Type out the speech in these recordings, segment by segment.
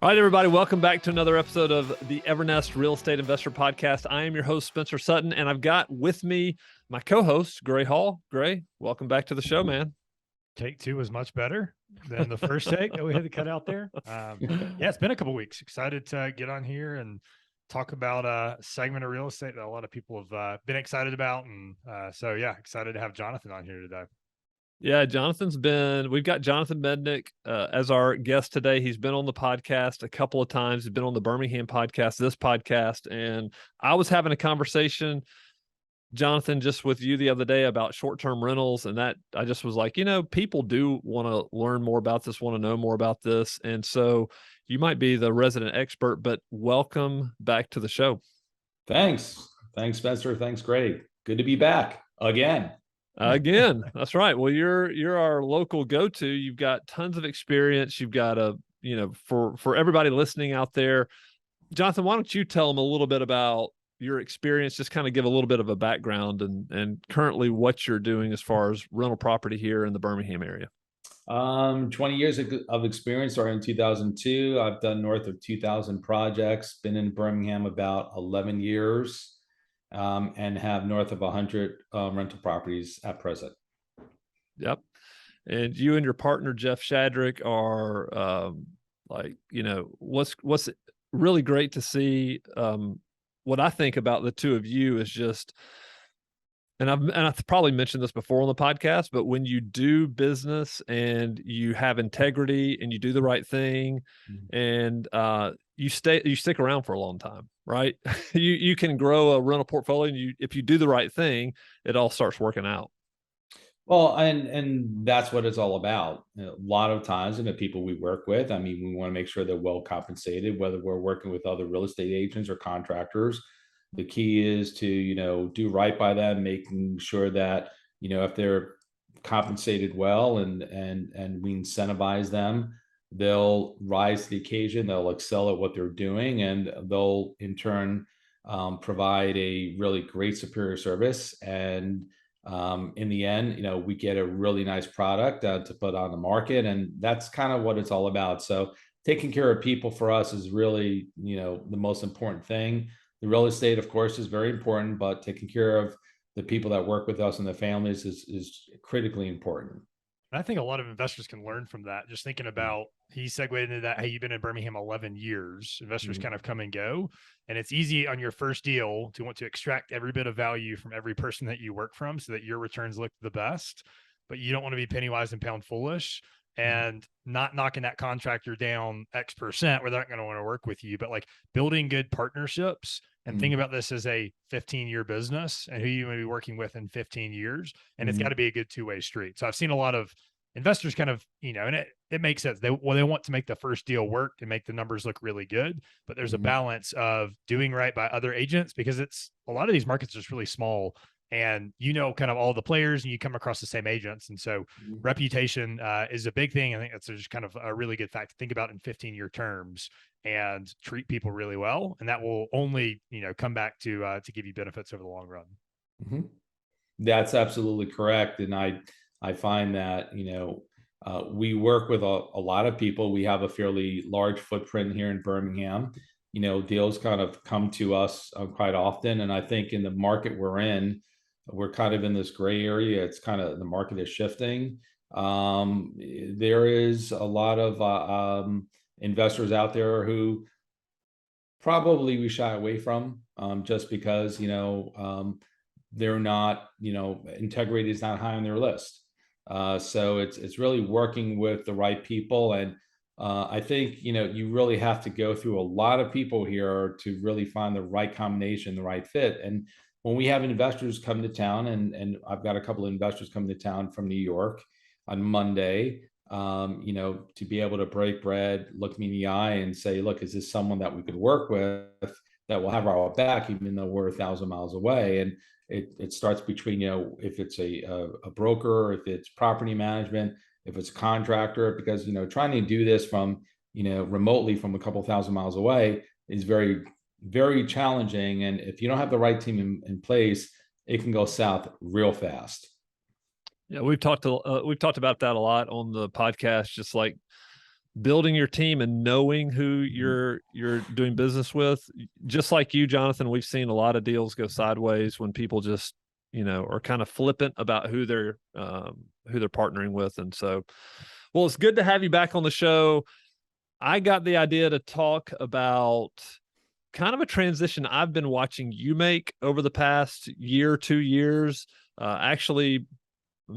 All right, everybody, welcome back to another episode of the Evernest Real Estate Investor Podcast. I am your host, Spencer Sutton, and I've got with me my co-host, Gray Hall. Gray, welcome back to the show, man. Take two was much better than the first take that we had to cut out there. Yeah, it's been a couple of weeks. Excited to get on here and talk about a segment of real estate that a lot of people have been excited about. And so, yeah, excited to have Jonathan on here today. Yeah, we've got Jonathan Mednick as our guest today. He's been on the podcast a couple of times. He's been on the Birmingham podcast, this podcast. And I was having a conversation, Jonathan, just with you the other day about short-term rentals. And that I just was like, people do want to learn more about this, want to know more about this. And so you might be the resident expert, but welcome back to the show. Thanks, Spencer. Thanks, Greg. Good to be back again. That's right. Well, you're our local go-to. You've got tons of experience. You've got for everybody listening out there, Jonathan, why don't you tell them a little bit about your experience? Just kind of give a little bit of a background and currently what you're doing as far as rental property here in the Birmingham area. 20 years of experience. Started in 2002. I've done north of 2,000 projects. Been in Birmingham about 11 years. And have north of 100 rental properties at present. Yep. And you and your partner, Jeff Shadrick, are what's really great to see. What I think about the two of you is just, and I've probably mentioned this before on the podcast, but when you do business and you have integrity and you do the right thing, and you stick around for a long time, right? you can grow a rental portfolio, and if you do the right thing, it all starts working out. Well, and that's what it's all about. A lot of times, the people we work with, we want to make sure they're well compensated, whether we're working with other real estate agents or contractors. The key is to, do right by them, making sure that, if they're compensated well and we incentivize them, they'll rise to the occasion, they'll excel at what they're doing, and they'll in turn provide a really great superior service. And in the end, we get a really nice product to put on the market. And that's kind of what it's all about. So taking care of people for us is really, the most important thing. The real estate, of course, is very important, but taking care of the people that work with us and their families is critically important. I think a lot of investors can learn from that. Just thinking about, he segued into that, hey, you've been in Birmingham 11 years. Investors kind of come and go. And it's easy on your first deal to want to extract every bit of value from every person that you work from so that your returns look the best. But you don't want to be penny wise and pound foolish and not knocking that contractor down X% where they're not going to want to work with you. But like building good partnerships and think about this as a 15-year business and who you may be working with in 15 years. And it's got to be a good two-way street. So I've seen a lot of investors kind of, and it makes sense. They want to make the first deal work and make the numbers look really good, but there's a balance of doing right by other agents, because it's a lot of these markets are just really small, and kind of all the players, and you come across the same agents. And so reputation is a big thing. I think that's just kind of a really good fact to think about in 15-year terms, and treat people really well. And that will only, come back to give you benefits over the long run. That's absolutely correct. And I find that, we work with a lot of people. We have a fairly large footprint here in Birmingham. Deals kind of come to us quite often. And I think in the market we're in, we're kind of in this gray area. It's kind of, the market is shifting. There is a lot of investors out there who probably we shy away from just because, they're not, integrity is not high on their list. So it's really working with the right people. And I think, you really have to go through a lot of people here to really find the right combination, the right fit. And when we have investors come to town, and I've got a couple of investors coming to town from New York on Monday, to be able to break bread, look me in the eye and say, look, is this someone that we could work with that will have our back, even though we're 1,000 miles away? And it starts between, if it's a broker, if it's property management, if it's a contractor, because, trying to do this from, remotely from a couple thousand miles away is very, very challenging. And if you don't have the right team in place, it can go south real fast. Yeah, we've talked about that a lot on the podcast, just like building your team and knowing who you're doing business with. Just like you, Jonathan, we've seen a lot of deals go sideways when people just, are kind of flippant about who they're partnering with. And so, well, it's good to have you back on the show. I got the idea to talk about kind of a transition I've been watching you make over the past year, 2 years. Actually,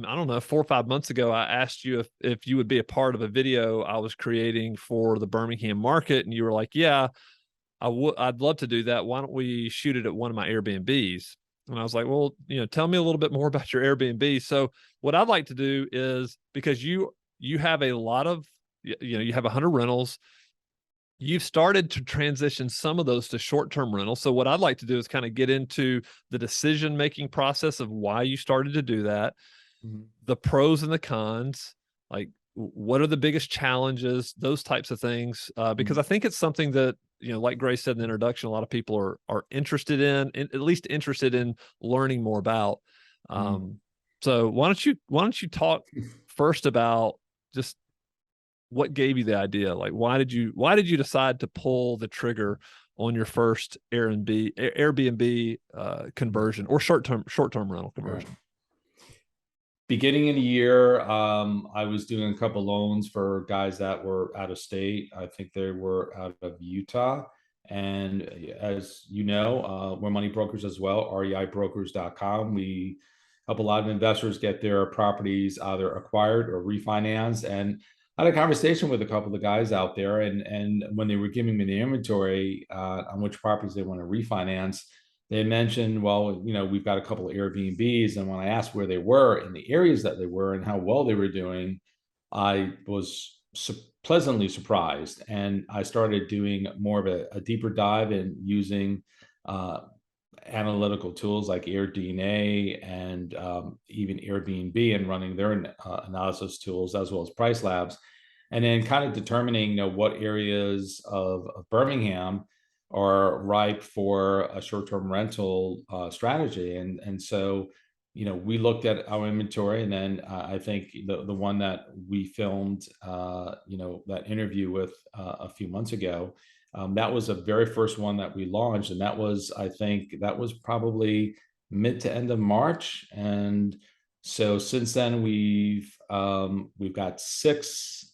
I don't know, 4 or 5 months ago, I asked you if you would be a part of a video I was creating for the Birmingham market. And you were like, yeah, I'd love to do that. Why don't we shoot it at one of my Airbnbs? And I was like, well, tell me a little bit more about your Airbnb. So what I'd like to do is, because you have a lot of, you have 100 rentals, you've started to transition some of those to short-term rentals. So what I'd like to do is kind of get into the decision-making process of why you started to do that, the pros and the cons, like what are the biggest challenges, those types of things. Because I think it's something that, like Grace said in the introduction, a lot of people are interested in, at least interested in learning more about. So why don't you talk first about just what gave you the idea? Like, why did you decide to pull the trigger on your first Airbnb conversion or short-term rental conversion? Beginning of the year, I was doing a couple loans for guys that were out of state. I think they were out of Utah. And as you know, we're money brokers as well, reibrokers.com. We help a lot of investors get their properties either acquired or refinanced. And I had a conversation with a couple of guys out there, and when they were giving me the inventory on which properties they want to refinance, they mentioned, well, we've got a couple of Airbnbs. And when I asked where they were in the areas that they were and how well they were doing, I was pleasantly surprised. And I started doing more of a deeper dive in using analytical tools like AirDNA and even Airbnb, and running their analysis tools as well as price labs, and then kind of determining what areas of Birmingham are ripe for a short-term rental strategy. And so we looked at our inventory, and then I think the one that we filmed that interview with a few months ago, that was the very first one that we launched, and I think that was probably mid to end of March. And so since then we've got 6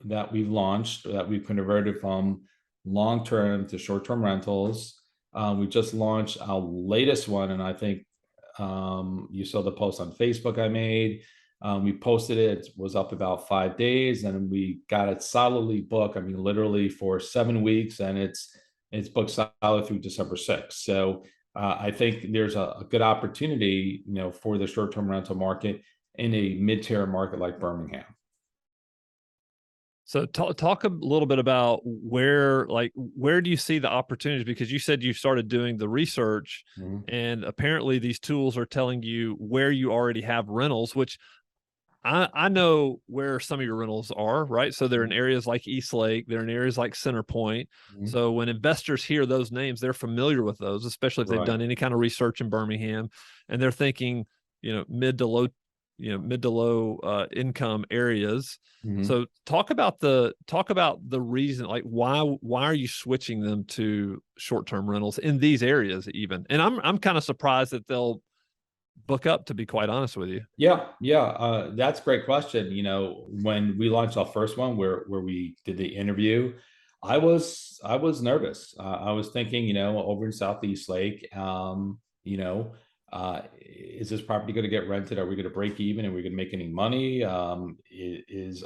that we've launched, that we've converted from long-term to short-term rentals. We just launched our latest one, and I think you saw the post on Facebook I made. We posted it was up about 5 days, and we got it solidly booked. I mean, literally for 7 weeks, and it's booked solid through December 6th. So I think there's a good opportunity, for the short-term rental market in a mid-tier market like Birmingham. So talk a little bit about where do you see the opportunities? Because you said you started doing the research, and apparently these tools are telling you where you already have rentals, which I know where some of your rentals are, right? So they're in areas like East Lake, they're in areas like Center Point. So when investors hear those names, they're familiar with those, especially if they've done any kind of research in Birmingham, and they're thinking, mid to low income areas. So talk about the reason, like why are you switching them to short-term rentals in these areas even? And I'm kind of surprised that they'll book up, to be quite honest with you. Yeah. That's a great question. When we launched our first one where we did the interview, I was nervous. I was thinking, over in Southeast Lake, is this property going to get rented? Are we going to break even? Are we going to make any money? Are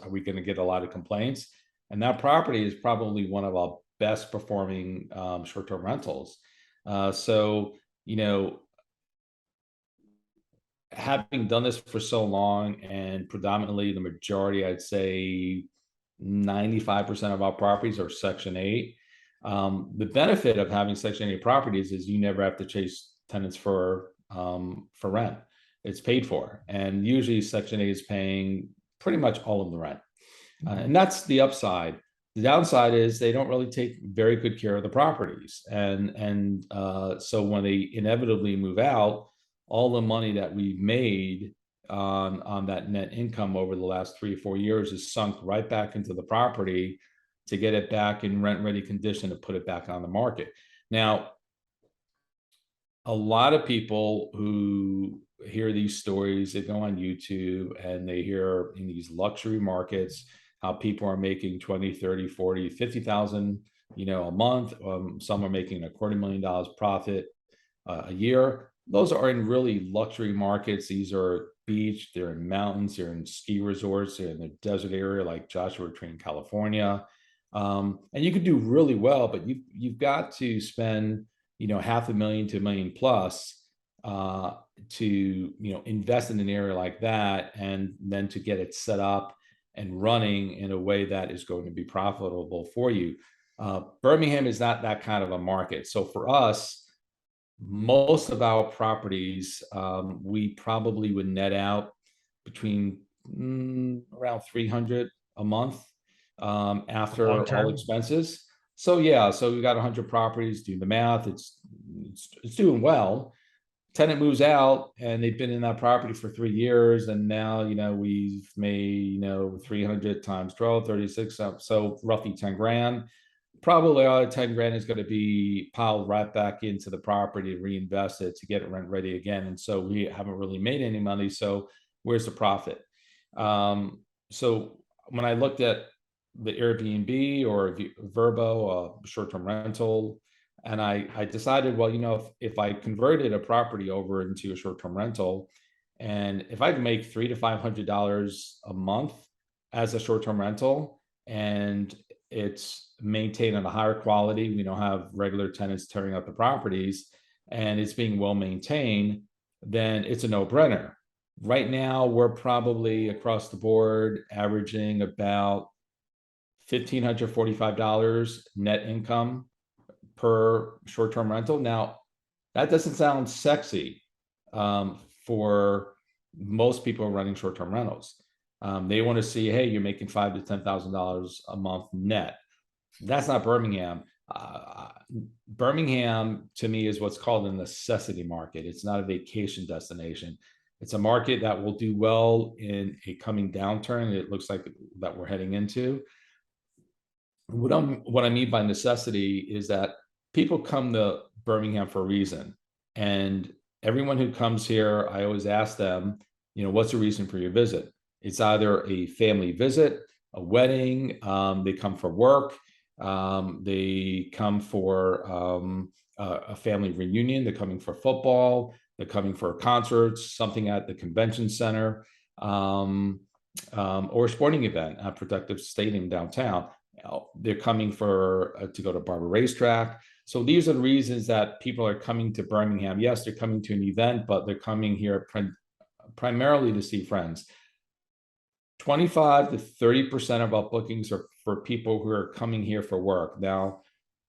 we going to get a lot of complaints? And that property is probably one of our best performing short-term rentals. So, having done this for so long, and predominantly the majority, I'd say 95% of our properties are Section 8. The benefit of having Section 8 properties is you never have to chase tenants for rent. It's paid for, and usually Section 8 is paying pretty much all of the rent, and that's the upside. The downside is they don't really take very good care of the properties, and so when they inevitably move out, all the money that we've made on that net income over the last 3 or 4 years is sunk right back into the property to get it back in rent ready condition to put it back on the market. Now, a lot of people who hear these stories, they go on YouTube and they hear in these luxury markets how people are making 20, 30, 40, 50,000, a month. Some are making $250,000 profit a year. Those are in really luxury markets. These are beach, they're in mountains, they're in ski resorts, they're in the desert area like Joshua Tree in California. And you can do really well, but you've got to spend $500,000 to $1 million plus to invest in an area like that, and then to get it set up and running in a way that is going to be profitable for you. Birmingham is not that kind of a market. So for us, most of our properties, we probably would net out between around 300 a month after all expenses. So yeah, so we got 100 properties. Do the math. It's doing well. Tenant moves out, and they've been in that property for 3 years, and now we've made 300 times 12, 36, so roughly 10 grand. Probably all 10 grand is going to be piled right back into the property, reinvest it to get it rent ready again. And so we haven't really made any money. So where's the profit? So when I looked at the Airbnb or Verbo, short-term rental, and I decided, well, if I converted a property over into a short-term rental, and if I can make $300 to $500 a month as a short-term rental, and it's maintained on a higher quality, we don't have regular tenants tearing up the properties, and it's being well maintained, then it's a no-brainer. Right now, we're probably across the board averaging about $1,545 net income per short-term rental. Now, that doesn't sound sexy for most people running short-term rentals. They want to see, hey, you're making $5,000 to $10,000 a month net. That's not Birmingham. Birmingham, to me, is what's called a necessity market. It's not a vacation destination. It's a market that will do well in a coming downturn. It looks like that we're heading into. What I mean by necessity is that people come to Birmingham for a reason. And everyone who comes here, I always ask them, what's the reason for your visit? It's either a family visit, a wedding, they come for work, they come for a family reunion, they're coming for football, they're coming for concerts, something at the convention center, or a sporting event at Protective Stadium downtown. They're coming to go to Barber Racetrack. So these are the reasons that people are coming to Birmingham. Yes, they're coming to an event, but they're coming here primarily to see friends. 25 to 30% of our bookings are for people who are coming here for work. Now,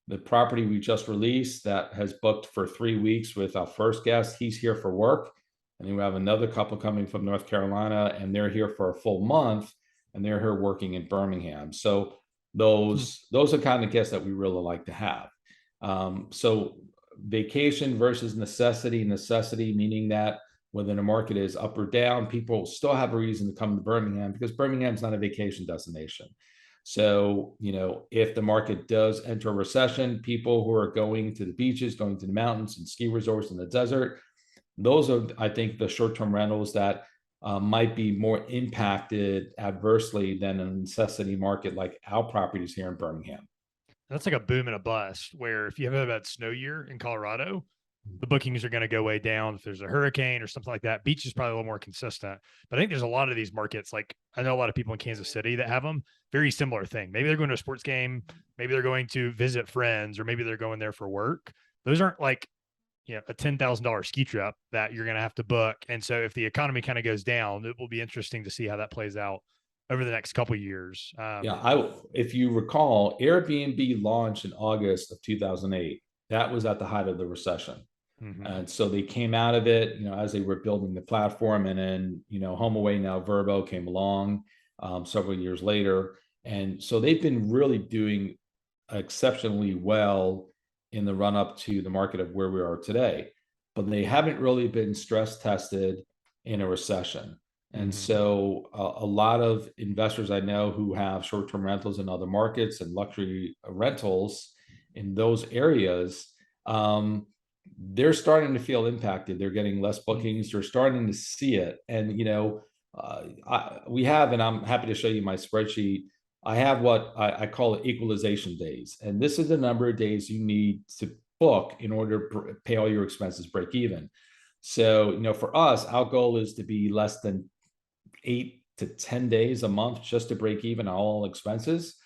the property we just released that has booked for 3 weeks with our first guest, he's here for work. And then we have another couple coming from North Carolina, and they're here for a full month, and they're here working in Birmingham. So those are kind of guests that we really like to have. So vacation versus necessity meaning that whether the market is up or down, people still have a reason to come to Birmingham, because Birmingham's not a vacation destination. So, if the market does enter a recession, people who are going to the beaches, going to the mountains and ski resorts in the desert, those are, I think, the short-term rentals that might be more impacted adversely than a necessity market like our properties here in Birmingham. That's like a boom and a bust, where if you have a bad snow year in Colorado, the bookings are going to go way down. If there's a hurricane or something like that, beach is probably a little more consistent. But I think there's a lot of these markets, like I know a lot of people in Kansas City that have them, very similar thing. Maybe they're going to a sports game, maybe they're going to visit friends, or maybe they're going there for work. Those aren't like, a $10,000 ski trip that you're going to have to book. And so if the economy kind of goes down, it will be interesting to see how that plays out over the next couple of years. If you recall, Airbnb launched in August of 2008. That was at the height of the recession. Mm-hmm. And so they came out of it, as they were building the platform, and then, HomeAway, now Verbo, came along several years later. And so they've been really doing exceptionally well in the run up to the market of where we are today, but they haven't really been stress tested in a recession. And so a lot of investors I know who have short-term rentals in other markets and luxury rentals in those areas, they're starting to feel impacted. They're getting less bookings. They're starting to see it. And, we have, and I'm happy to show you my spreadsheet. I have what I call it equalization days. And this is the number of days you need to book in order to pay all your expenses, break even. So, for us, our goal is to be less than 8 to 10 days a month just to break even on all expenses.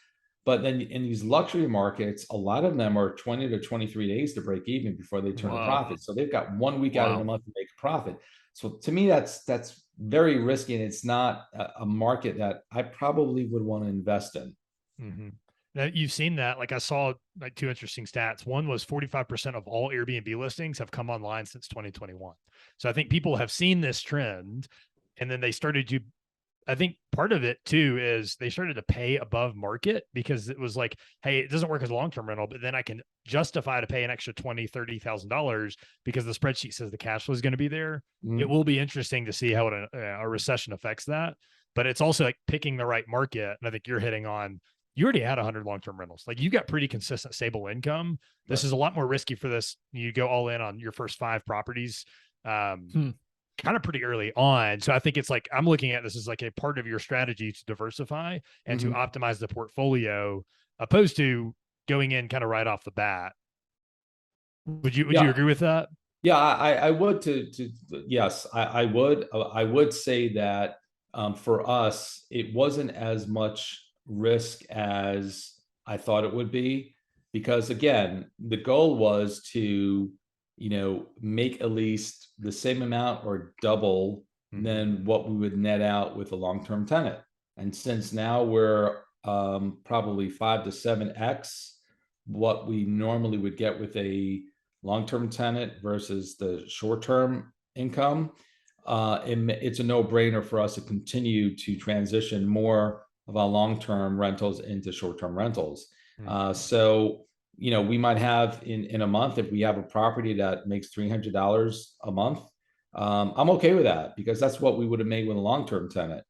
But then in these luxury markets, a lot of them are 20 to 23 days to break even before they turn a profit. So they've got 1 week out of the month to make a profit. So to me, that's very risky, and it's not a market that I probably would want to invest in. Now you've seen that. Like I saw like two interesting stats. One was 45% of all Airbnb listings have come online since 2021. So I think people have seen this trend, and then they started to, I think part of it too is they started to pay above market because it was like, hey, it doesn't work as a long-term rental, but then I can justify to pay an extra $20,000-$30,000 because the spreadsheet says the cash flow is going to be there. It will be interesting to see how a recession affects that, but it's also like picking the right market. And I think you're hitting on, you already had 100 long-term rentals. Like you got pretty consistent, stable income. This is a lot more risky for this. You go all in on your first 5 properties. Kind of pretty early on. So I think it's like, I'm looking at this as like a part of your strategy to diversify and to optimize the portfolio, opposed to going in kind of right off the bat. Would you agree with that? Yeah, I would yes, I would. I would say that for us, it wasn't as much risk as I thought it would be, because again, the goal was to make at least the same amount or double than what we would net out with a long-term tenant. And since now we're probably 5 to 7x what we normally would get with a long-term tenant versus the short-term income, it's a no-brainer for us to continue to transition more of our long-term rentals into short-term rentals. So we might have in a month, if we have a property that makes $300 a month, I'm okay with that because that's what we would have made with a long-term tenant.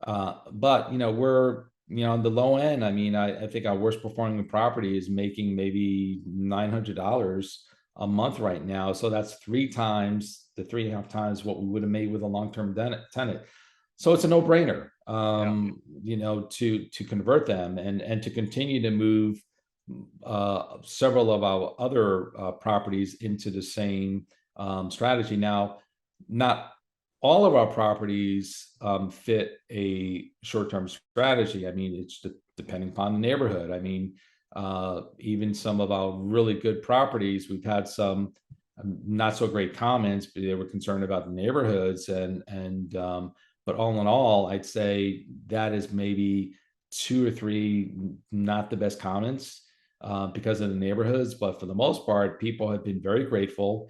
But we're on the low end. I mean, I think our worst performing property is making maybe $900 a month right now. So that's 3 times to 3.5 times what we would have made with a long-term tenant. So it's a no-brainer, to convert them and to continue to move several of our other properties into the same strategy. Now, not all of our properties fit a short-term strategy. I mean, it's depending upon the neighborhood. I mean, even some of our really good properties, we've had some not so great comments, but they were concerned about the neighborhoods but all in all, I'd say that is maybe 2 or 3 not the best comments because of the neighborhoods. But for the most part, people have been very grateful,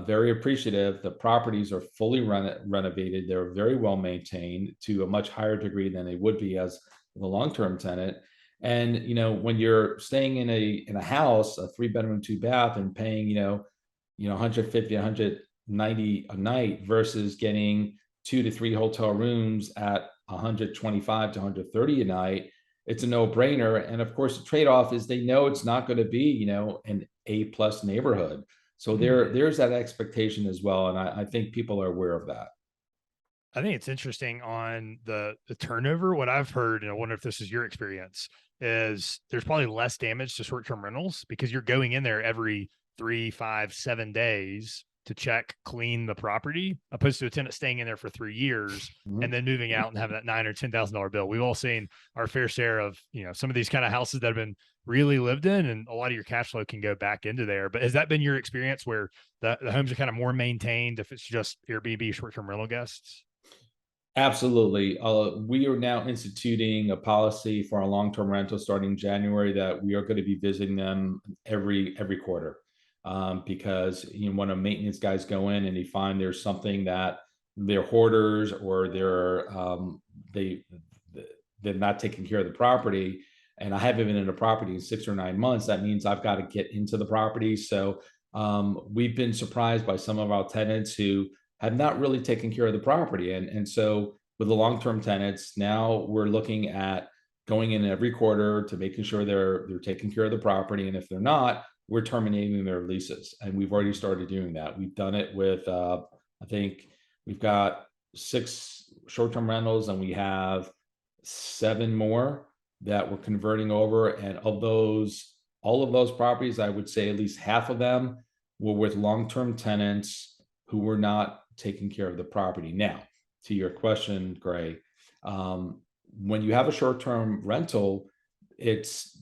very appreciative. The properties are fully renovated. They're very well maintained to a much higher degree than they would be as a long-term tenant. And when you're staying in a house, a 3-bedroom, 2-bath, and paying 150, 190 a night versus getting 2 to 3 hotel rooms at 125 to 130 a night, it's a no-brainer. And of course, the trade-off is they know it's not going to be, an A+ neighborhood. So there's that expectation as well. And I think people are aware of that. I think it's interesting on the turnover. What I've heard, and I wonder if this is your experience, is there's probably less damage to short-term rentals because you're going in there every 3, 5, 7 days to check, clean the property, opposed to a tenant staying in there for 3 years and then moving out and having that $9,000 or $10,000 bill. We've all seen our fair share of, some of these kind of houses that have been really lived in, and a lot of your cash flow can go back into there. But has that been your experience where the homes are kind of more maintained if it's just Airbnb short-term rental guests? Absolutely. We are now instituting a policy for our long-term rental starting January that we are going to be visiting them every quarter. Because when a maintenance guys go in and they find there's something that they're hoarders or they're not taking care of the property, and I haven't been in a property in 6 or 9 months, that means I've got to get into the property. So we've been surprised by some of our tenants who have not really taken care of the property, and so with the long-term tenants. Now we're looking at going in every quarter to making sure they're taking care of the property, and if they're not, we're terminating their leases. And we've already started doing that. We've done it with I think we've got 6 short-term rentals, and we have 7 more that we're converting over. And of those, all of those properties, I would say at least half of them were with long-term tenants who were not taking care of the property. Now, to your question, Gray, when you have a short-term rental, it's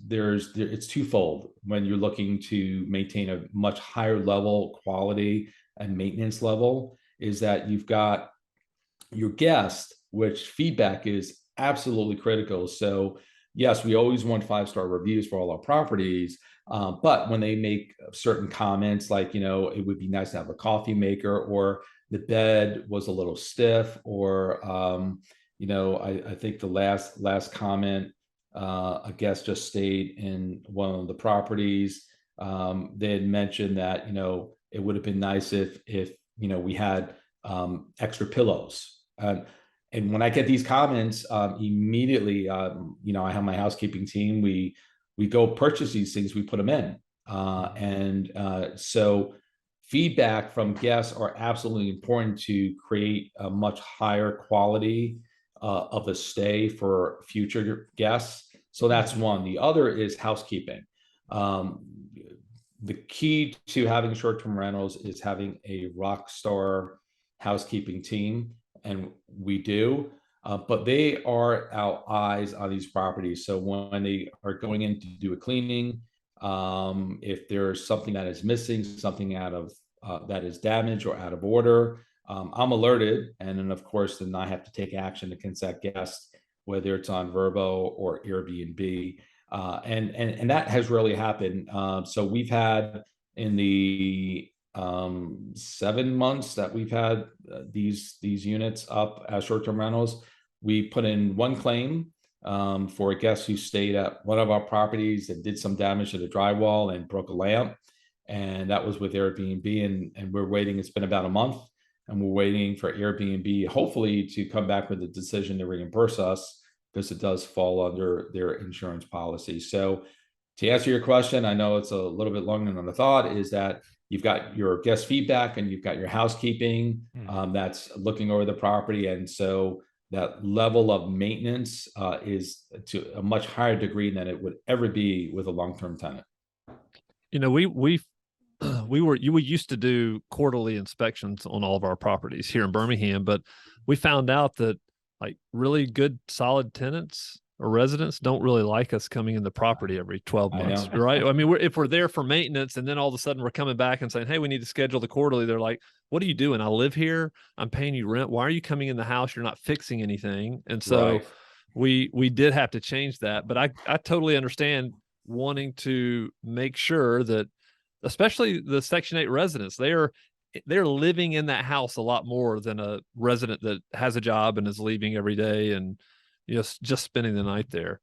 twofold. When you're looking to maintain a much higher level quality and maintenance level, is that you've got your guest, which feedback is absolutely critical. So yes, we always want 5-star reviews for all our properties, but when they make certain comments like, it would be nice to have a coffee maker, or the bed was a little stiff, or I think the last comment, a guest just stayed in one of the properties. They had mentioned that it would have been nice if we had extra pillows. And when I get these comments, immediately, I have my housekeeping team. We go purchase these things. We put them in, so feedback from guests are absolutely important to create a much higher quality of a stay for future guests. So that's one. The other is housekeeping. The key to having short-term rentals is having a rock star housekeeping team, and we do. But they are our eyes on these properties. So when they are going in to do a cleaning, if there's something that is missing, something out of that is damaged or out of order, I'm alerted, and then of course, then I have to take action against that guest, whether it's on Verbo or Airbnb, and that has really happened. So we've had, in the 7 months that we've had these units up as short-term rentals, we put in 1 claim for a guest who stayed at one of our properties and did some damage to the drywall and broke a lamp, and that was with Airbnb. And we're waiting. It's been about a month, and we're waiting for Airbnb hopefully to come back with a decision to reimburse us, because it does fall under their insurance policy. So to answer your question, I know it's a little bit longer than I thought, is that you've got your guest feedback and you've got your housekeeping that's looking over the property. And so that level of maintenance is to a much higher degree than it would ever be with a long-term tenant. We used to do quarterly inspections on all of our properties here in Birmingham, but we found out that like really good solid tenants or residents don't really like us coming in the property every 12 months, right? I mean, if we're there for maintenance and then all of a sudden we're coming back and saying, hey, we need to schedule the quarterly, they're like, what are you doing? I live here. I'm paying you rent. Why are you coming in the house? You're not fixing anything. And so we did have to change that. But I totally understand wanting to make sure that, especially the Section 8 residents, they're living in that house a lot more than a resident that has a job and is leaving every day and just spending the night there.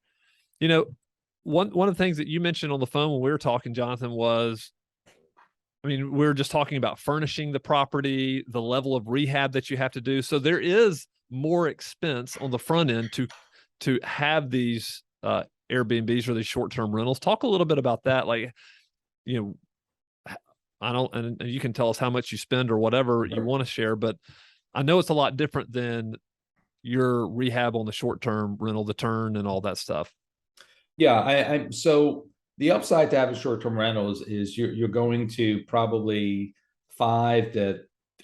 One of the things that you mentioned on the phone when we were talking, Jonathan, was, I mean, we were just talking about furnishing the property, the level of rehab that you have to do. So there is more expense on the front end to have these Airbnbs or these short-term rentals. Talk a little bit about that. Like, and you can tell us how much you spend or whatever you want to share, but I know it's a lot different than your rehab on the short-term rental, the turn and all that stuff. Yeah. So the upside to having short-term rentals is you're going to probably 5 to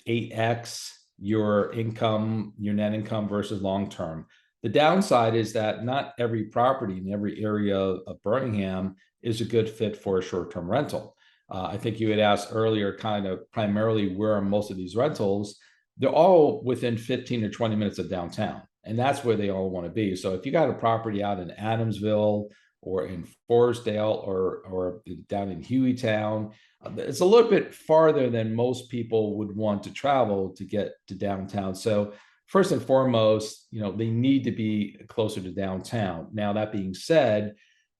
8x your income, your net income versus long-term. The downside is that not every property in every area of Birmingham is a good fit for a short-term rental. I think you had asked earlier, kind of primarily where are most of these rentals. They're all within 15 or 20 minutes of downtown, and that's where they all want to be. So if you got a property out in Adamsville or in Forestdale or down in Hueytown, it's a little bit farther than most people would want to travel to get to downtown. So first and foremost, they need to be closer to downtown. Now, that being said,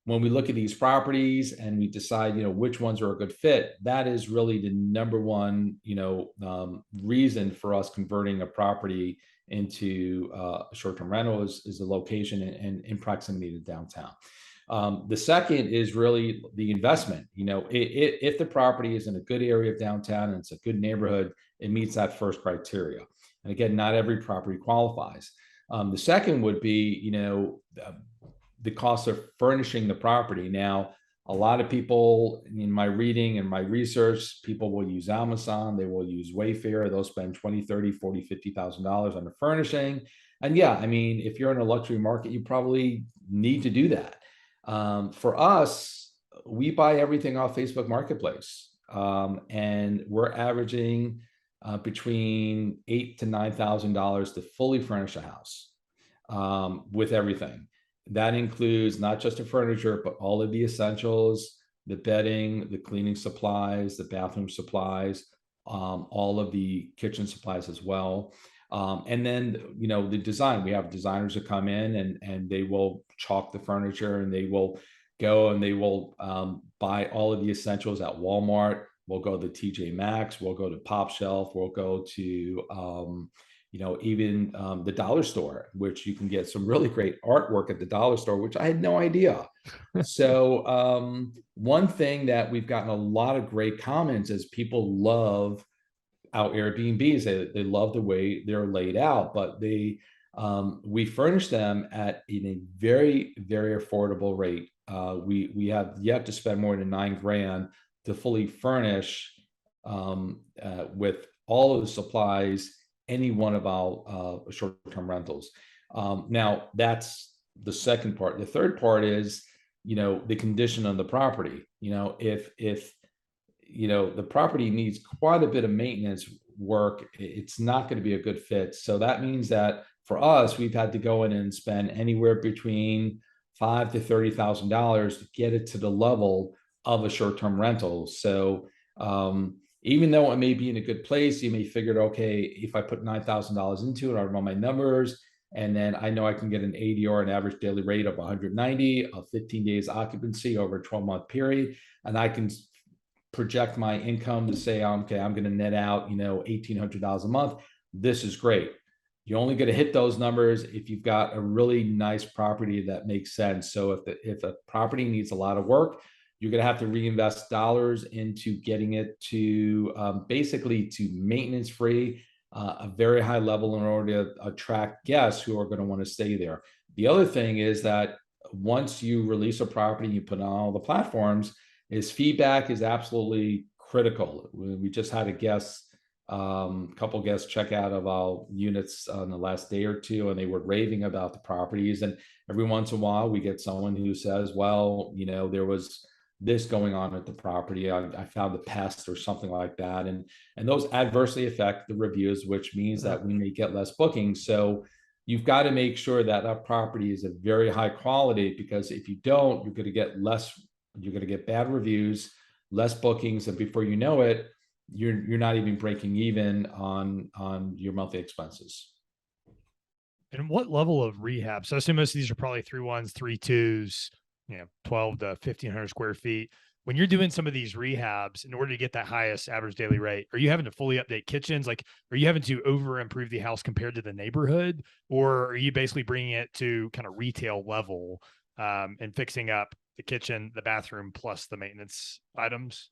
when we look at these properties and we decide, which ones are a good fit, that is really the number one, reason for us converting a property into short-term rental is the location and in proximity to downtown. The second is really the investment. If the property is in a good area of downtown and it's a good neighborhood, it meets that first criteria. And again, not every property qualifies. The second would be, the cost of furnishing the property. Now, a lot of people in my reading and my research, people will use Amazon, they will use Wayfair, they'll spend $20, $30, $40, $50,000 on the furnishing. And yeah, I mean, if you're in a luxury market, you probably need to do that. For us, we buy everything off Facebook Marketplace, and we're averaging between $8,000 to $9,000 to fully furnish a house with everything. That includes not just the furniture, but all of the essentials, the bedding, the cleaning supplies, the bathroom supplies, all of the kitchen supplies as well. And then, the design, we have designers that come in and they will chalk the furniture, and they will go and they will buy all of the essentials at Walmart. We'll go to TJ Maxx, we'll go to Pop Shelf, we'll go to, even the dollar store, which you can get some really great artwork at the dollar store, which I had no idea. So one thing that we've gotten a lot of great comments is people love our Airbnbs. They love the way they're laid out, but we furnish them in a very, very affordable rate. We have yet to spend more than $9,000 to fully furnish with all of the supplies any one of our short-term rentals. Now, that's the second part. The third part is, the condition of the property. If the property needs quite a bit of maintenance work, it's not going to be a good fit. So that means that for us, we've had to go in and spend anywhere between $5,000 to $30,000 to get it to the level of a short-term rental. So even though it may be in a good place, you may figure, okay, if I put $9,000 into it, I run my numbers, and then I know I can get an ADR, an average daily rate of 190, of 15 days occupancy over a 12-month period, and I can project my income to say, okay, I'm going to net out, $1,800 a month. This is great. You're only going to hit those numbers if you've got a really nice property that makes sense. So if a property needs a lot of work, you're going to have to reinvest dollars into getting it to basically to maintenance free, a very high level in order to attract guests who are going to want to stay there. The other thing is that once you release a property, you put it on all the platforms, feedback is absolutely critical. We just had a couple guests check out of our units on the last day or two, and they were raving about the properties. And every once in a while, we get someone who says, well, there was this going on at the property. I found the pest or something like that. And those adversely affect the reviews, which means that we may get less bookings. So you've got to make sure that that property is of very high quality, because if you don't, you're going to get bad reviews, less bookings. And before you know it, you're not even breaking even on your monthly expenses. And what level of rehab? So I assume most of these are probably 3-1s, 3-2s, 12 to 1,500 square feet. When you're doing some of these rehabs, in order to get that highest average daily rate, are you having to fully update kitchens? Like, are you having to over improve the house compared to the neighborhood? Or are you basically bringing it to kind of retail level and fixing up the kitchen, the bathroom, plus the maintenance items?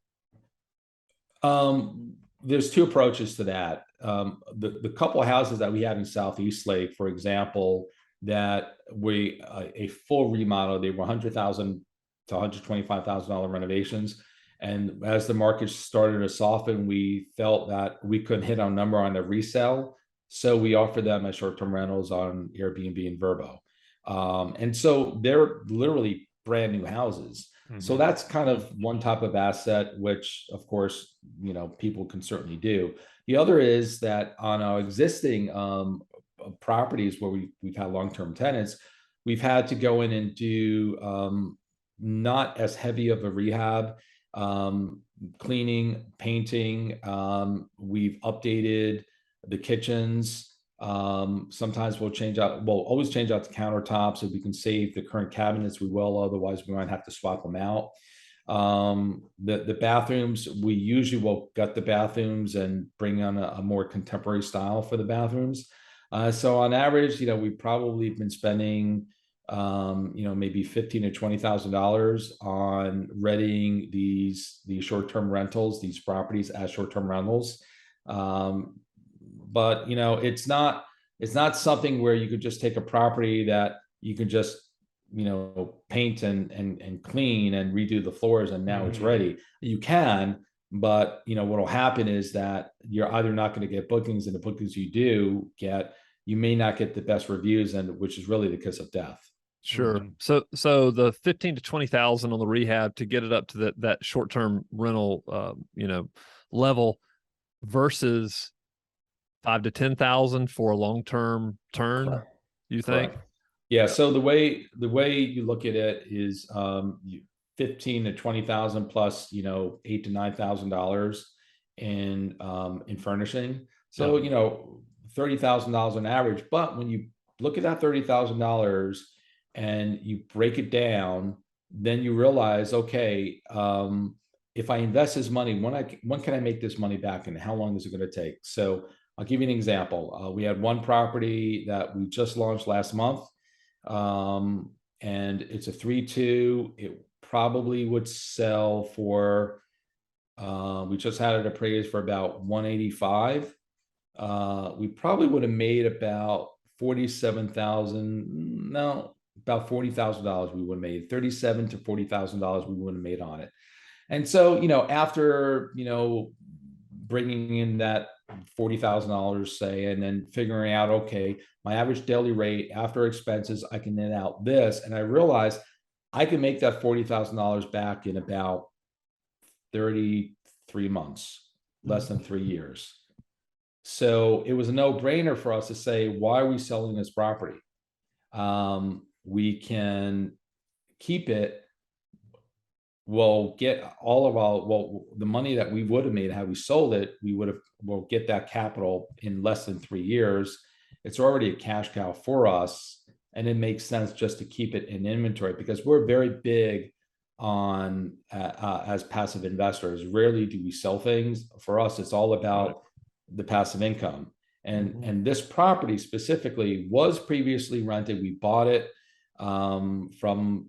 There's two approaches to that. The couple of houses that we have in Southeast Lake, for example, that a full remodel, they were $100,000 to $125,000 renovations. And as the market started to soften, we felt that we couldn't hit our number on the resale. So we offered them as short-term rentals on Airbnb and Vrbo. And so they're literally brand new houses. Mm-hmm. So that's kind of one type of asset, which of course, people can certainly do. The other is that on our existing properties where we've had long-term tenants, we've had to go in and do not as heavy of a rehab, cleaning, painting. We've updated the kitchens. Sometimes we'll always change out the countertops. If we can save the current cabinets, we will. Otherwise, we might have to swap them out. The bathrooms, we usually will gut the bathrooms and bring on a more contemporary style for the bathrooms. So on average, we've probably been spending, maybe $15,000 to $20,000 on readying these short-term rentals, these properties as short-term rentals. But it's not something where you could just take a property that you can just paint and clean and redo the floors and now it's ready. You can, but what'll happen is that you're either not going to get bookings, and the bookings you do get, you may not get the best reviews, and which is really the kiss of death. Sure. So the 15 to 20,000 on the rehab to get it up to that short-term rental level versus 5 to 10,000 for a long-term turn. Correct. You think? Correct. Yeah. So the way you look at it is 15 to 20,000 plus $8,000 to $9,000 in furnishing. So $30,000 on average. But when you look at that $30,000 and you break it down, then you realize, okay, if I invest this money, when can I make this money back, and how long is it going to take? So I'll give you an example. We had one property that we just launched last month, and it's a 3-2. It probably would sell for, we just had it appraised for about 185. We probably would have made about about $40,000 we would have made. $37,000 to $40,000 we would have made on it. And so, after, bringing in that $40,000, say, and then figuring out, okay, my average daily rate after expenses, I can net out this. And I realized I can make that $40,000 back in about 33 months, less than 3 years. So it was a no-brainer for us to say, why are we selling this property? We can keep it. We'll get the money that we would have made had we sold it, we'll get that capital in less than 3 years. It's already a cash cow for us, and it makes sense just to keep it in inventory, because we're very big on as passive investors. Rarely do we sell things. For us, it's all about the passive income. And this property specifically was previously rented. We bought it from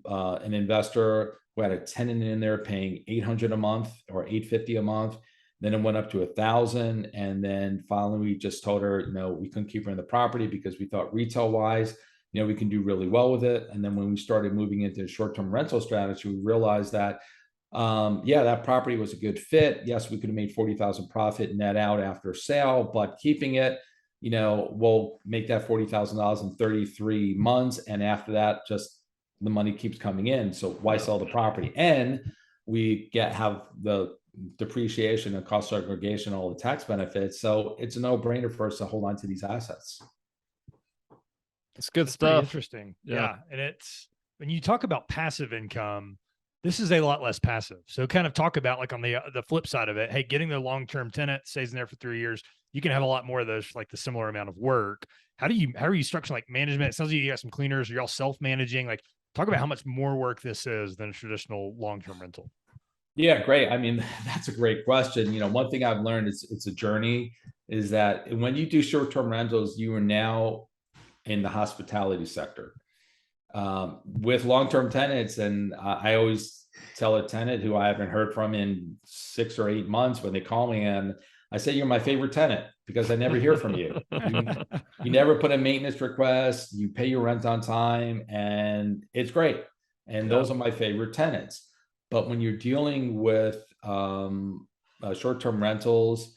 an investor who had a tenant in there paying $800 a month or $850 a month. Then it went up to $1,000, and then finally we just told her, we couldn't keep her in the property because we thought retail wise, we can do really well with it. And then when we started moving into short-term rental strategy, we realized that that property was a good fit. Yes, we could have made 40,000 profit net out after sale, but keeping it, we'll make that $40,000 in 33 months. And after that, just the money keeps coming in. So why sell the property? And we have the depreciation and cost segregation, all the tax benefits. So it's a no-brainer for us to hold on to these assets. It's good stuff. Interesting. Yeah. And it's, when you talk about passive income, this is a lot less passive. So kind of talk about, like, on the flip side of it, hey, getting the long-term tenant stays in there for 3 years, you can have a lot more of those, like the similar amount of work. How are you structuring, like, management? It sounds like you got some cleaners. You're all self-managing. Like, talk about how much more work this is than a traditional long-term rental. Yeah, great. I mean, that's a great question. One thing I've learned is it's a journey, is that when you do short-term rentals, you are now in the hospitality sector. With long-term tenants, and I always tell a tenant who I haven't heard from in 6 or 8 months, when they call me, and I say, you're my favorite tenant because I never hear from you. You never put a maintenance request, you pay your rent on time, and it's great. And those are my favorite tenants. But when you're dealing with short-term rentals,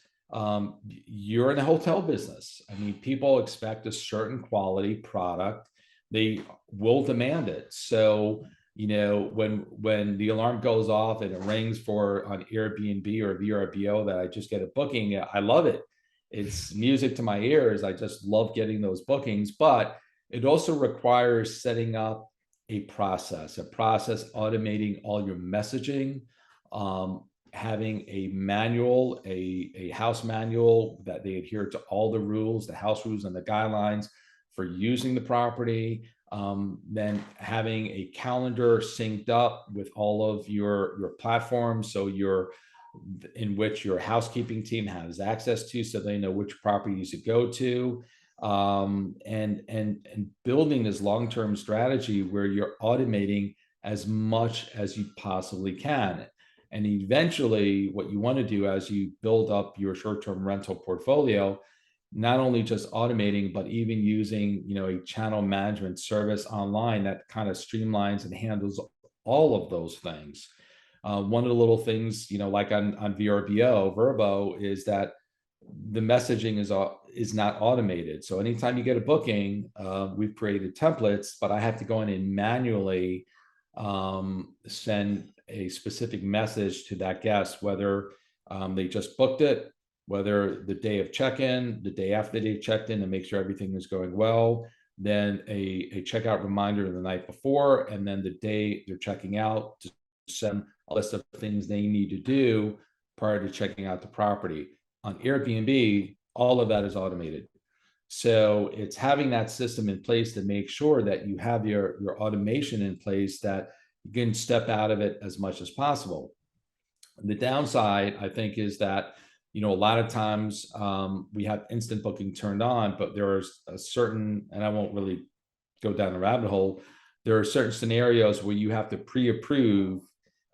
you're in the hotel business. I mean, people expect a certain quality product. They will demand it. So, when the alarm goes off and it rings for on Airbnb or VRBO that I just get a booking, I love it. It's music to my ears. I just love getting those bookings. But it also requires setting up a process automating all your messaging, having a manual, a house manual that they adhere to all the rules, the house rules and the guidelines for using the property. Then having a calendar synced up with all of your platforms, so in which your housekeeping team has access to, so they know which properties to go to. and building this long-term strategy where you're automating as much as you possibly can. And eventually what you want to do as you build up your short-term rental portfolio, not only just automating, but even using, a channel management service online that kind of streamlines and handles all of those things. One of the little things, like on VRBO, Verbo, is that the messaging is not automated. So anytime you get a booking, we've created templates, but I have to go in and manually send a specific message to that guest, whether they just booked it, whether the day of check-in, the day after they checked in, to make sure everything is going well, then a checkout reminder the night before, and then the day they're checking out to send a list of things they need to do prior to checking out the property. On Airbnb, all of that is automated. So it's having that system in place to make sure that you have your automation in place, that you can step out of it as much as possible. The downside, I think, is that, a lot of times we have instant booking turned on, but there's a certain, and I won't really go down the rabbit hole, there are certain scenarios where you have to pre-approve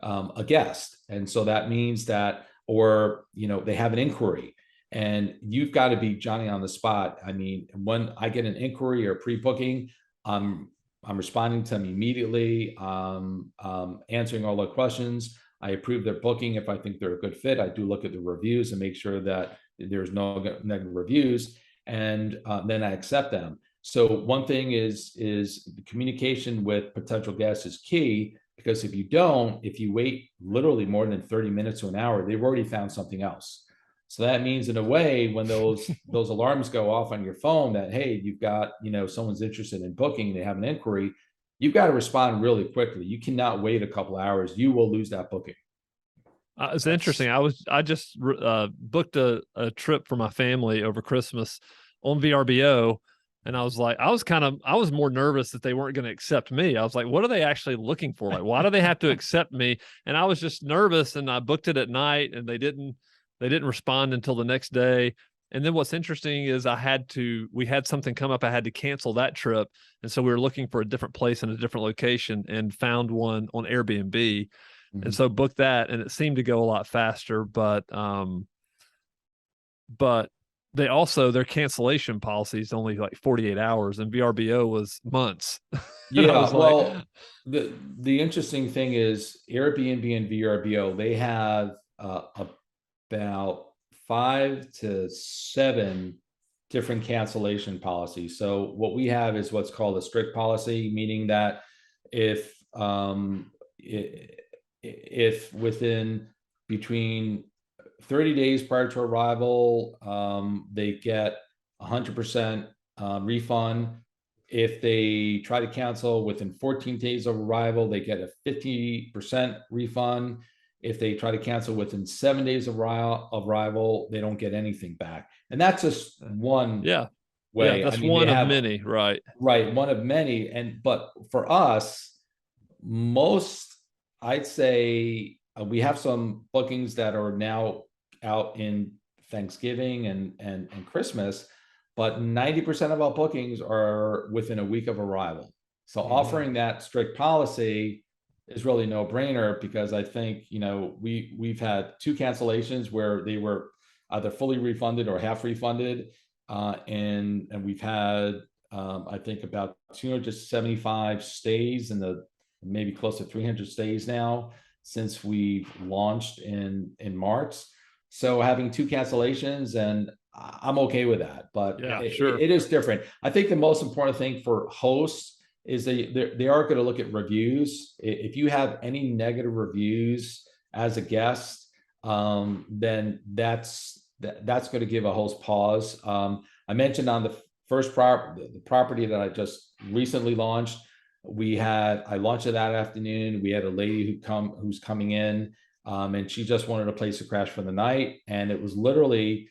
a guest. And so that means that, or, they have an inquiry and you've got to be Johnny on the spot. I mean, when I get an inquiry or pre-booking, I'm responding to them immediately, answering all the questions. I approve their booking. If I think they're a good fit, I do look at the reviews and make sure that there's no negative reviews, and then I accept them. So one thing is the communication with potential guests is key, because if you wait literally more than 30 minutes to an hour, they've already found something else. So that means, in a way, when those alarms go off on your phone that, hey, you've got, someone's interested in booking, they have an inquiry, you've got to respond really quickly. You cannot wait a couple of hours. You will lose that booking. It's interesting. I just booked a trip for my family over Christmas on VRBO. And I was more nervous that they weren't going to accept me. I was like, what are they actually looking for? Like, why do they have to accept me? And I was just nervous, and I booked it at night, and they didn't respond until the next day. And then what's interesting is we had something come up. I had to cancel that trip. And so we were looking for a different place in a different location and found one on Airbnb. Mm-hmm. And so booked that, and it seemed to go a lot faster, but their cancellation policy is only like 48 hours, and VRBO was months. Yeah. The interesting thing is Airbnb and VRBO, they have about 5 to 7 different cancellation policies. So what we have is what's called a strict policy, meaning that if within between 30 days prior to arrival, they get 100% refund. If they try to cancel within 14 days of arrival, they get a 50% refund. If they try to cancel within 7 days of arrival, they don't get anything back. And that's just one way. That's one of many, right? Right, one of many. But for us, I'd say we have some bookings that are now out in Thanksgiving and Christmas, but 90% of our bookings are within a week of arrival. So offering that strict policy is really no brainer, because I think, we've had 2 cancellations where they were either fully refunded or half refunded. And we've had, I think, about 275 stays maybe close to 300 stays now since we've launched in March. So having 2 cancellations, and I'm okay with that, but it is different. I think the most important thing for hosts is they are going to look at reviews. If you have any negative reviews as a guest, then that's going to give a host pause. I mentioned on the first the property that I just recently launched, I launched it that afternoon. We had a lady who's coming in, and she just wanted a place to crash for the night. And it was literally,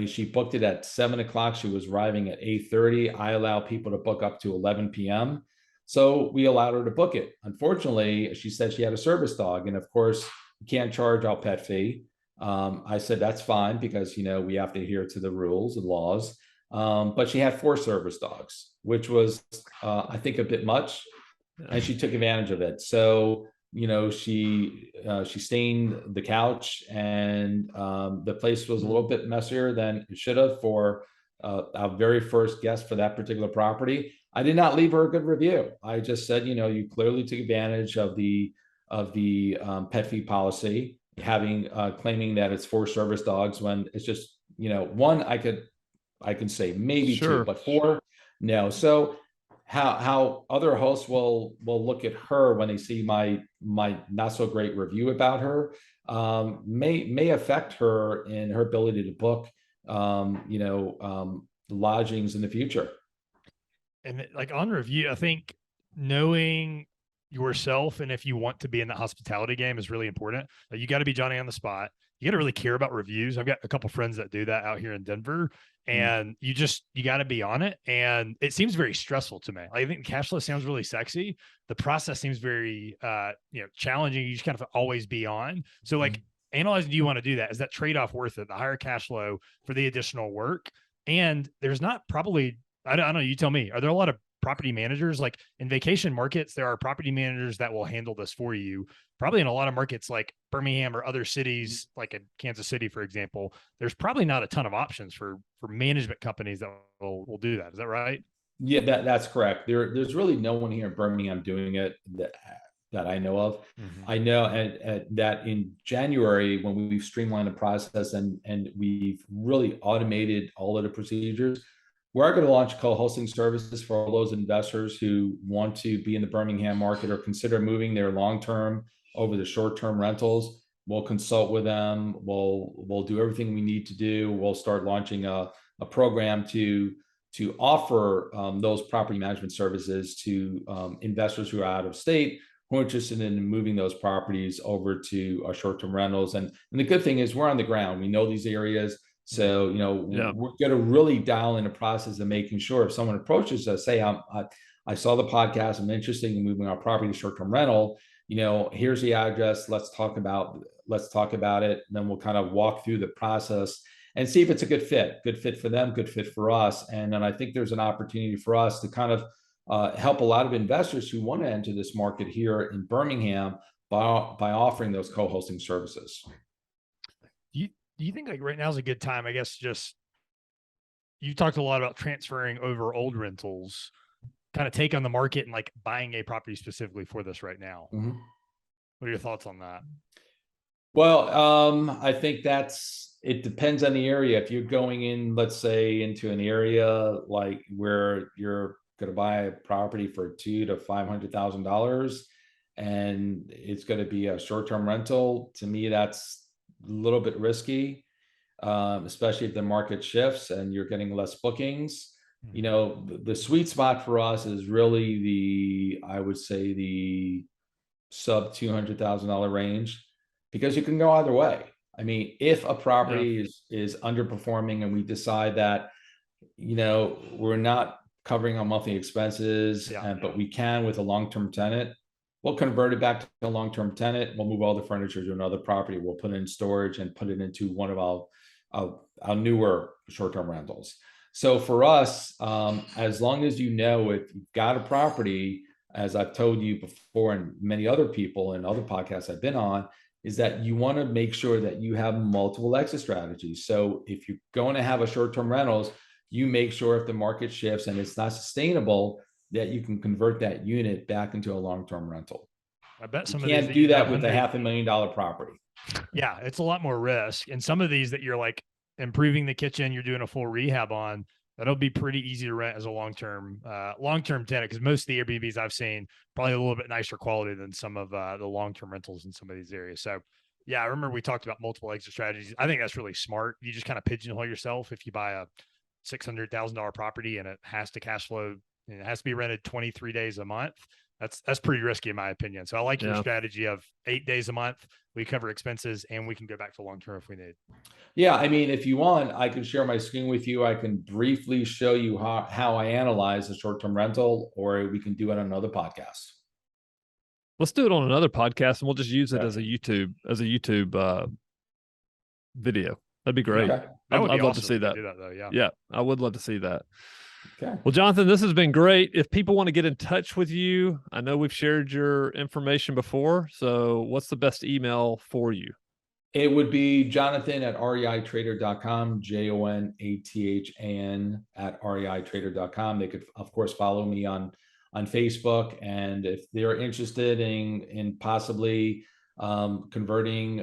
she booked it at 7:00. She was arriving at 8:30. I allow people to book up to 11 p.m. So we allowed her to book it. Unfortunately, she said she had a service dog. And of course, you can't charge our pet fee. I said, that's fine, because, we have to adhere to the rules and laws. But she had 4 service dogs, which was, I think, a bit much, and she took advantage of it. So, she stained the couch, and the place was a little bit messier than it should have for our very first guest for that particular property. I did not leave her a good review. I just said, you clearly took advantage of the pet fee policy, having claiming that it's 4 service dogs when it's just, one, I can say maybe 2, but 4, no. So how other hosts will look at her when they see my not so great review about her, may affect her in her ability to book lodgings in the future. And like on review, I think knowing yourself and if you want to be in the hospitality game is really important. You got to be Johnny on the spot. You got to really care about reviews. I've got a couple friends that do that out here in Denver, and you got to be on it. And it seems very stressful to me. I think cash flow sounds really sexy. The process seems very, challenging. You just kind of always be on. So like analyzing, do you want to do that? Is that trade-off worth it? The higher cash flow for the additional work? And there's not probably, I don't know, you tell me, are there a lot of property managers? Like in vacation markets, there are property managers that will handle this for you. Probably in a lot of markets like Birmingham or other cities, like in Kansas City, for example, there's probably not a ton of options for management companies that will do that. Is that right? Yeah, that's correct. There's really no one here in Birmingham doing it that I know of. I know that in January, when we've streamlined the process and we've really automated all of the procedures, we're going to launch co-hosting services for all those investors who want to be in the Birmingham market or consider moving their long-term over the short-term rentals. We'll consult with them. We'll do everything we need to do. We'll start launching a program to offer those property management services to investors who are out of state, who are interested in moving those properties over to short-term rentals. And the good thing is we're on the ground. We know these areas. So, we're going to really dial in the process of making sure if someone approaches us, say, I saw the podcast, I'm interested in moving our property to short-term rental, here's the address. Let's talk about it. And then we'll kind of walk through the process and see if it's a good fit for them, good fit for us. And then I think there's an opportunity for us to kind of help a lot of investors who want to enter this market here in Birmingham by offering those co-hosting services. Do you think like right now is a good time? I guess just you talked a lot about transferring over old rentals, kind of take on the market and like buying a property specifically for this right now. What are your thoughts on that? Well, I think it depends on the area. If you're going in, let's say, into an area like where you're going to buy a property for $200,000 to $500,000 and it's going to be a short-term rental, to me, that's a little bit risky, especially if the market shifts and you're getting less bookings. The sweet spot for us is really I would say the sub $200,000 range, because you can go either way. I mean, if a property is underperforming and we decide that, we're not covering our monthly expenses, but we can with a long-term tenant, we'll convert it back to a long-term tenant. We'll move all the furniture to another property. We'll put it in storage and put it into one of our newer short-term rentals. So for us, as long as if you've got a property, as I've told you before and many other people and other podcasts I've been on, is that you want to make sure that you have multiple exit strategies. So if you're going to have a short-term rentals, you make sure if the market shifts and it's not sustainable, that you can convert that unit back into a long-term rental. I bet you can't do that with a $500,000 property. Yeah, it's a lot more risk. And some of these that you're like improving the kitchen, you're doing a full rehab on, that'll be pretty easy to rent as a long-term tenant, because most of the Airbnbs I've seen probably a little bit nicer quality than some of the long-term rentals in some of these areas. So yeah, I remember we talked about multiple exit strategies. I think that's really smart. You just kind of pigeonhole yourself. If you buy a $600,000 property and it has to cash flow, and it has to be rented 23 days a month, that's pretty risky in my opinion. So I like your strategy of 8 days a month. We cover expenses and we can go back to long-term if we need. Yeah. I mean, if you want, I can share my screen with you. I can briefly show you how I analyze a short-term rental, or we can do it on another podcast. Let's do it on another podcast and we'll just use it as a YouTube video. That'd be great. Okay. That would be I'd love awesome to see if we that. could do that though. Yeah. Yeah, I would love to see that. Okay. Well, Jonathan, this has been great. If people want to get in touch with you, I know we've shared your information before. So what's the best email for you? It would be Jonathan at reitrader.com, JONATHAN at reitrader.com. They could, of course, follow me on Facebook. And if they're interested in possibly converting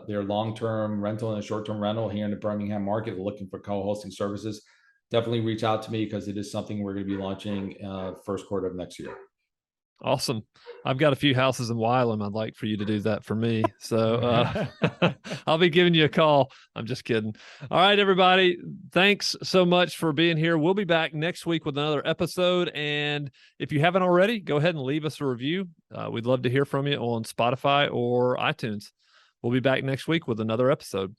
their long-term rental and short-term rental here in the Birmingham market, looking for co-hosting services, definitely reach out to me because it is something we're going to be launching first quarter of next year. Awesome. I've got a few houses in Wylam. I'd like for you to do that for me. So I'll be giving you a call. I'm just kidding. All right, everybody. Thanks so much for being here. We'll be back next week with another episode. And if you haven't already, go ahead and leave us a review. We'd love to hear from you on Spotify or iTunes. We'll be back next week with another episode.